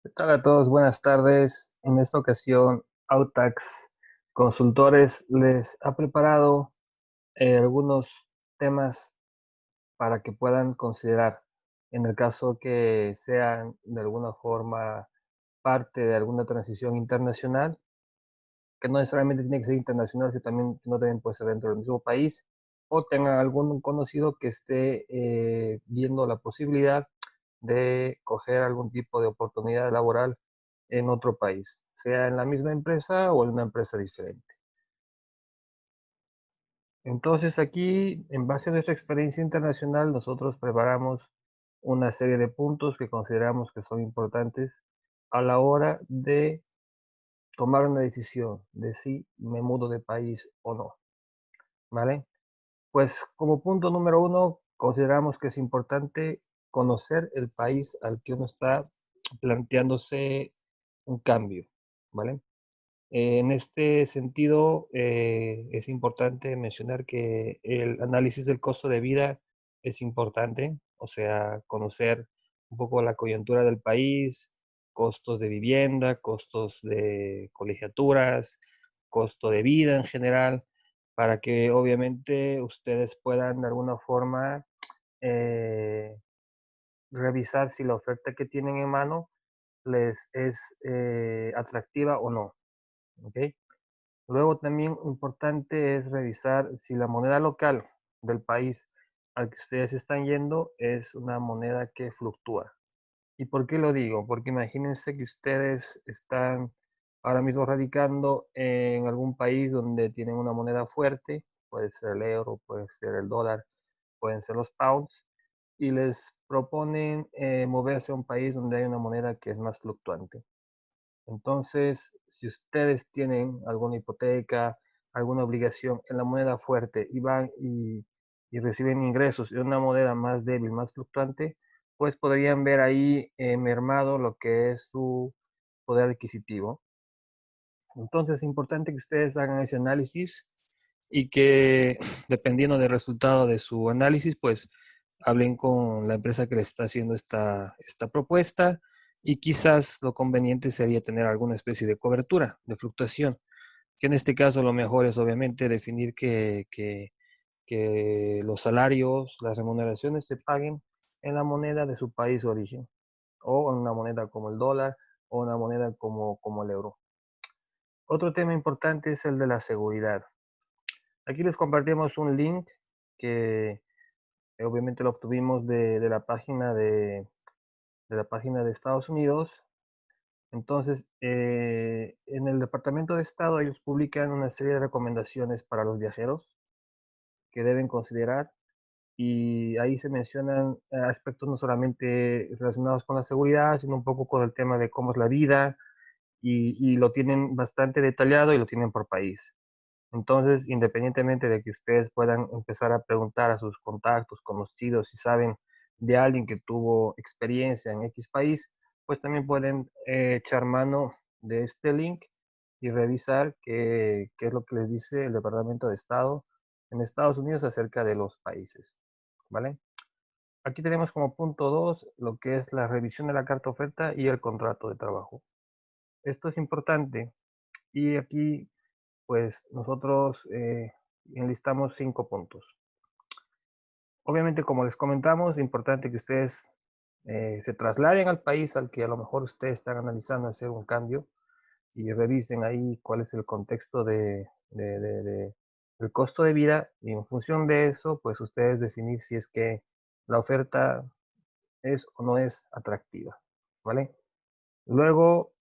¿Qué tal a todos? Buenas tardes. En esta ocasión, Autax Consultores les ha preparado algunos temas para que puedan considerar en el caso que sean de alguna forma parte de alguna transición internacional, que no necesariamente tiene que ser internacional, sino también no deben puede ser dentro del mismo país, o tengan algún conocido que esté viendo la posibilidad de coger algún tipo de oportunidad laboral en otro país, sea en la misma empresa o en una empresa diferente. Entonces aquí, en base a nuestra experiencia internacional, nosotros preparamos una serie de puntos que consideramos que son importantes a la hora de tomar una decisión de si me mudo de país o no, ¿vale? Pues como punto número uno, consideramos que es importante conocer el país al que uno está planteándose un cambio, ¿vale? En este sentido, es importante mencionar que el análisis del costo de vida es importante, o sea, conocer un poco la coyuntura del país, costos de vivienda, costos de colegiaturas, costo de vida en general, para que obviamente ustedes puedan de alguna forma eh, revisar si la oferta que tienen en mano les es atractiva o no. ¿Ok? Luego también importante es revisar si la moneda local del país al que ustedes están yendo es una moneda que fluctúa. ¿Y por qué lo digo? Porque imagínense que ustedes están ahora mismo radicando en algún país donde tienen una moneda fuerte, puede ser el euro, puede ser el dólar, pueden ser los pounds, y les proponen moverse a un país donde hay una moneda que es más fluctuante. Entonces, si ustedes tienen alguna hipoteca, alguna obligación en la moneda fuerte y van y reciben ingresos de una moneda más débil, más fluctuante, pues podrían ver ahí mermado lo que es su poder adquisitivo. Entonces, es importante que ustedes hagan ese análisis y que dependiendo del resultado de su análisis, pues hablen con la empresa que les está haciendo esta propuesta y quizás lo conveniente sería tener alguna especie de cobertura de fluctuación, que en este caso lo mejor es obviamente definir que los salarios, las remuneraciones se paguen en la moneda de su país de origen o en una moneda como el dólar o una moneda como el euro. Otro tema importante es el de la seguridad. Aquí les compartimos un link que obviamente lo obtuvimos de la página de la página de Estados Unidos. Entonces, en el Departamento de Estado ellos publican una serie de recomendaciones para los viajeros que deben considerar y ahí se mencionan aspectos no solamente relacionados con la seguridad, sino un poco con el tema de cómo es la vida y lo tienen bastante detallado y lo tienen por país. Entonces, independientemente de que ustedes puedan empezar a preguntar a sus contactos, conocidos, si saben de alguien que tuvo experiencia en X país, pues también pueden echar mano de este link y revisar qué es lo que les dice el Departamento de Estado en Estados Unidos acerca de los países, ¿vale? Aquí tenemos como punto 2 lo que es la revisión de la carta oferta y el contrato de trabajo. Esto es importante y aquí pues nosotros enlistamos 5 puntos. Obviamente, como les comentamos, es importante que ustedes se trasladen al país al que a lo mejor ustedes están analizando hacer un cambio y revisen ahí cuál es el contexto del costo de vida y en función de eso, pues ustedes definir si es que la oferta es o no es atractiva, ¿vale? Luego,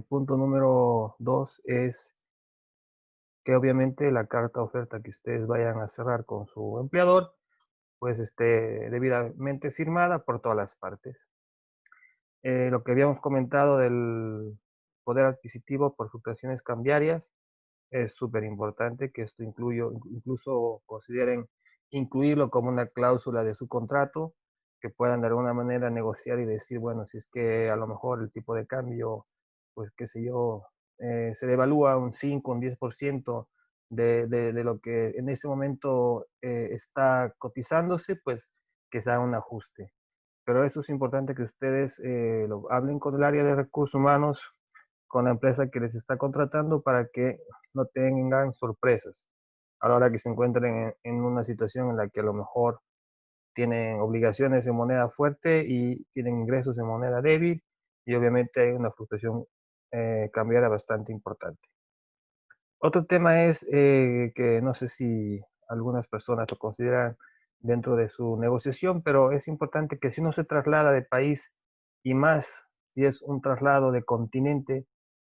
punto número 2 es que obviamente la carta oferta que ustedes vayan a cerrar con su empleador, pues esté debidamente firmada por todas las partes. Lo que habíamos comentado del poder adquisitivo por fluctuaciones cambiarias es súper importante que esto incluso consideren incluirlo como una cláusula de su contrato, que puedan de alguna manera negociar y decir, bueno, si es que a lo mejor el tipo de cambio, pues qué sé yo, se devalúa un 5 un 10% de lo que en ese momento está cotizándose, pues que se haga un ajuste. pero eso es importante que ustedes lo hablen con el área de recursos humanos, con la empresa que les está contratando para que no tengan sorpresas a la hora que se encuentren en una situación en la que a lo mejor tienen obligaciones en moneda fuerte y tienen ingresos en moneda débil y obviamente hay una fluctuación cambiaria bastante importante. Otro tema es que no sé si algunas personas lo consideran dentro de su negociación, pero es importante que si uno se traslada de país y más si es un traslado de continente,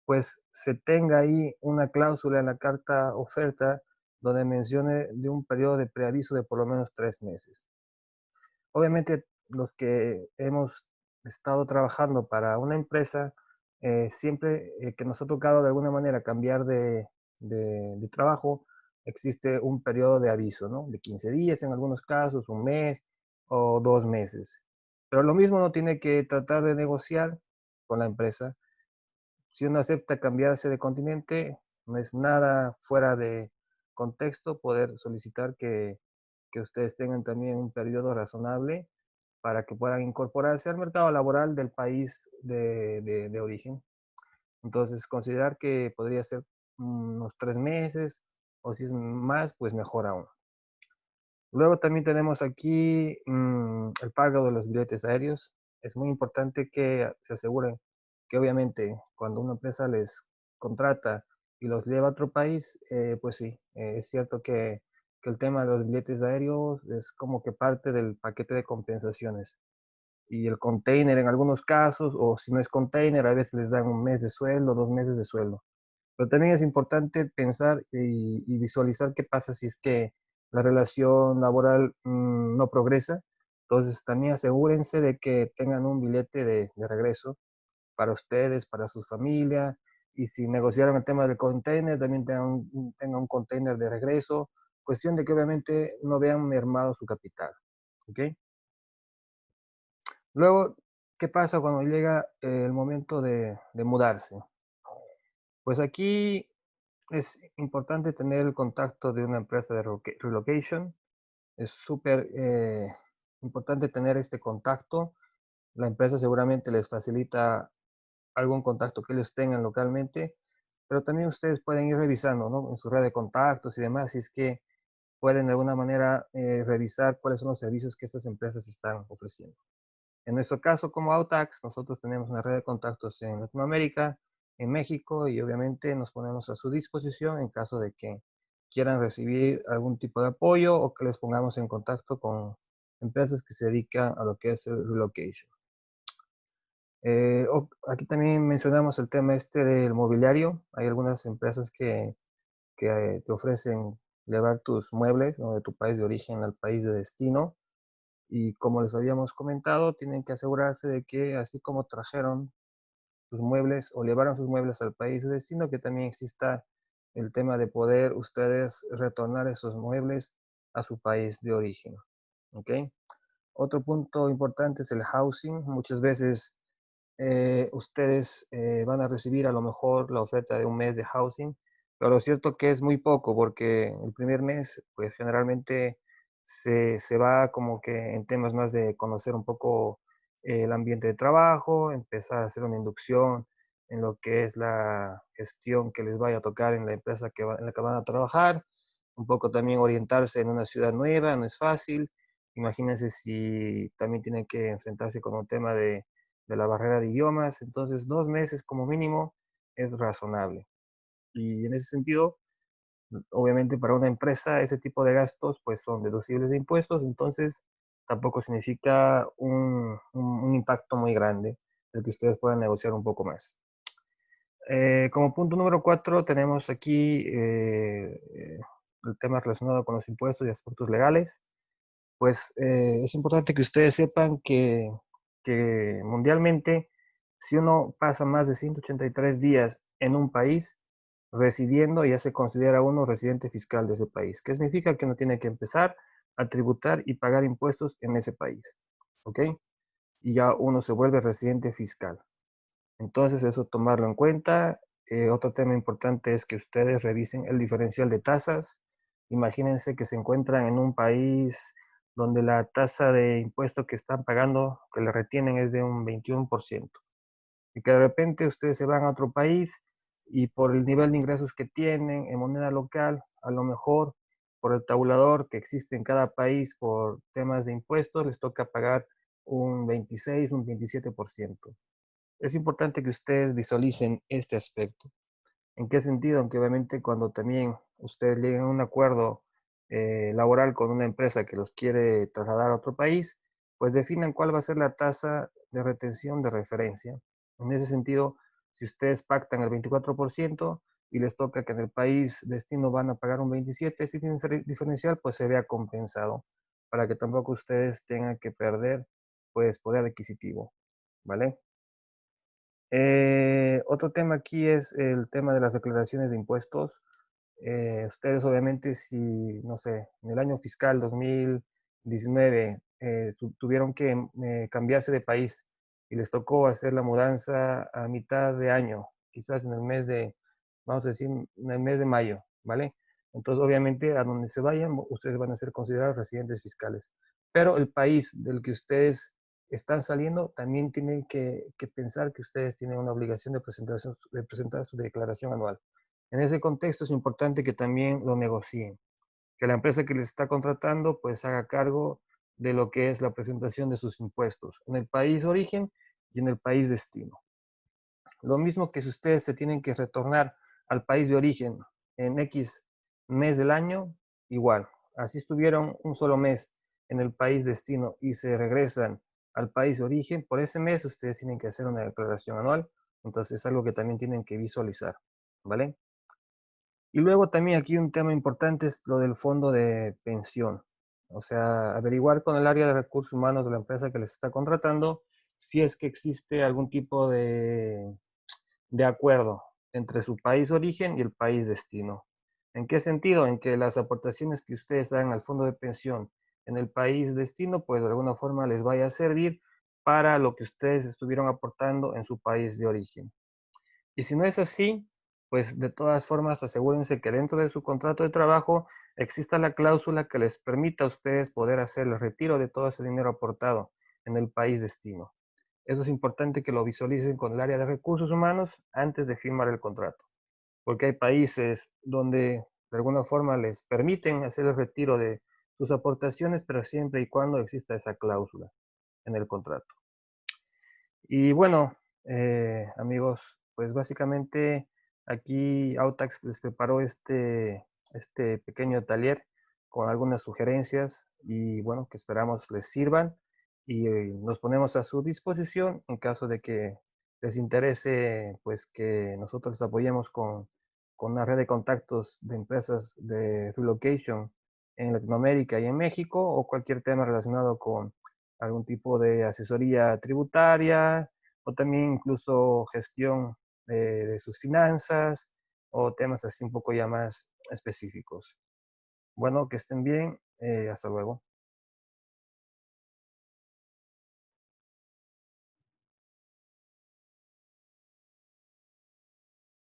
pues se tenga ahí una cláusula en la carta oferta donde mencione de un periodo de preaviso de por lo menos 3 meses. Obviamente, los que hemos estado trabajando para una empresa, siempre que nos ha tocado de alguna manera cambiar de trabajo, existe un periodo de aviso, ¿no? De 15 días en algunos casos, un mes o 2 meses. Pero lo mismo uno tiene que tratar de negociar con la empresa. Si uno acepta cambiarse de continente, no es nada fuera de contexto poder solicitar que ustedes tengan también un periodo razonable para que puedan incorporarse al mercado laboral del país de origen. Entonces, considerar que podría ser unos 3 meses o si es más, pues mejor aún. Luego también tenemos aquí el pago de los billetes aéreos. Es muy importante que se aseguren que obviamente cuando una empresa les contrata y los lleva a otro país, pues sí, es cierto que el tema de los billetes aéreos es como que parte del paquete de compensaciones. Y el container en algunos casos, o si no es container, a veces les dan un mes de sueldo, 2 meses de sueldo. Pero también es importante pensar y visualizar qué pasa si es que la relación laboral no progresa. Entonces también asegúrense de que tengan un billete de regreso para ustedes, para su familia. Y si negociaron el tema del container, también tengan un container de regreso. Cuestión de que obviamente no vean mermado su capital. ¿Ok? Luego, ¿qué pasa cuando llega el momento de mudarse? Pues aquí es importante tener el contacto de una empresa de relocation. Es súper importante tener este contacto. La empresa seguramente les facilita algún contacto que ellos tengan localmente, pero también ustedes pueden ir revisando, ¿no? En su red de contactos y demás, si es que pueden de alguna manera revisar cuáles son los servicios que estas empresas están ofreciendo. En nuestro caso, como Autax, nosotros tenemos una red de contactos en Latinoamérica, en México, y obviamente nos ponemos a su disposición en caso de que quieran recibir algún tipo de apoyo o que les pongamos en contacto con empresas que se dedican a lo que es el relocation. Aquí también mencionamos el tema este del mobiliario. Hay algunas empresas que te ofrecen llevar tus muebles, ¿no?, de tu país de origen al país de destino. Y como les habíamos comentado, tienen que asegurarse de que así como trajeron sus muebles o llevaron sus muebles al país de destino, que también exista el tema de poder ustedes retornar esos muebles a su país de origen. ¿Ok? Otro punto importante es el housing. Muchas veces ustedes van a recibir a lo mejor la oferta de un mes de housing, pero lo cierto que es muy poco porque el primer mes, pues generalmente se va como que en temas más de conocer un poco el ambiente de trabajo, empezar a hacer una inducción en lo que es la gestión que les vaya a tocar en la empresa en la que van a trabajar, un poco también orientarse en una ciudad nueva, no es fácil. Imagínense si también tienen que enfrentarse con un tema de la barrera de idiomas, entonces 2 meses como mínimo es razonable. Y en ese sentido, obviamente para una empresa ese tipo de gastos pues son deducibles de impuestos, entonces tampoco significa un impacto muy grande el que ustedes puedan negociar un poco más. Como punto número 4 tenemos aquí el tema relacionado con los impuestos y aspectos legales. Pues es importante que ustedes sepan que mundialmente, si uno pasa más de 183 días en un país residiendo, ya se considera uno residente fiscal de ese país, que significa que uno tiene que empezar a tributar y pagar impuestos en ese país, ¿ok? Y ya uno se vuelve residente fiscal. Entonces, eso tomarlo en cuenta. Otro tema importante es que ustedes revisen el diferencial de tasas. Imagínense que se encuentran en un país donde la tasa de impuesto que están pagando, que le retienen, es de un 21%. Y que de repente ustedes se van a otro país y por el nivel de ingresos que tienen en moneda local, a lo mejor por el tabulador que existe en cada país por temas de impuestos, les toca pagar un 26, un 27%. Es importante que ustedes visualicen este aspecto. ¿En qué sentido? Aunque obviamente cuando también ustedes lleguen a un acuerdo laboral con una empresa que los quiere trasladar a otro país, pues definan cuál va a ser la tasa de retención de referencia. En ese sentido, si ustedes pactan el 24% y les toca que en el país destino van a pagar un 27%, ese diferencial pues se vea compensado para que tampoco ustedes tengan que perder pues poder adquisitivo, ¿vale? Otro tema aquí es el tema de las declaraciones de impuestos. Ustedes obviamente si, no sé, en el año fiscal 2019 tuvieron que cambiarse de país y les tocó hacer la mudanza a mitad de año, quizás en el mes de, vamos a decir, en el mes de mayo, ¿vale? Entonces obviamente a donde se vayan, ustedes van a ser considerados residentes fiscales. Pero el país del que ustedes están saliendo también tienen que pensar que ustedes tienen una obligación de presentar su declaración anual. En ese contexto es importante que también lo negocien, que la empresa que les está contratando pues haga cargo de lo que es la presentación de sus impuestos en el país de origen y en el país destino. Lo mismo que si ustedes se tienen que retornar al país de origen en X mes del año, igual. Así estuvieron un solo mes en el país destino y se regresan al país de origen, por ese mes ustedes tienen que hacer una declaración anual. Entonces es algo que también tienen que visualizar, ¿vale? Y luego también aquí un tema importante es lo del fondo de pensión. O sea, averiguar con el área de recursos humanos de la empresa que les está contratando si es que existe algún tipo de acuerdo entre su país de origen y el país destino. ¿En qué sentido? En que las aportaciones que ustedes hagan al fondo de pensión en el país destino, pues de alguna forma les vaya a servir para lo que ustedes estuvieron aportando en su país de origen. Y si no es así, pues de todas formas asegúrense que dentro de su contrato de trabajo exista la cláusula que les permita a ustedes poder hacer el retiro de todo ese dinero aportado en el país destino. Eso es importante que lo visualicen con el área de recursos humanos antes de firmar el contrato, porque hay países donde de alguna forma les permiten hacer el retiro de sus aportaciones, pero siempre y cuando exista esa cláusula en el contrato. Y bueno, amigos, pues básicamente aquí Autax les preparó este pequeño taller con algunas sugerencias y bueno, que esperamos les sirvan y nos ponemos a su disposición en caso de que les interese pues que nosotros les apoyemos con una red de contactos de empresas de relocation en Latinoamérica y en México o cualquier tema relacionado con algún tipo de asesoría tributaria o también incluso gestión de sus finanzas o temas así un poco ya más específicos. Bueno, que estén bien. Hasta luego.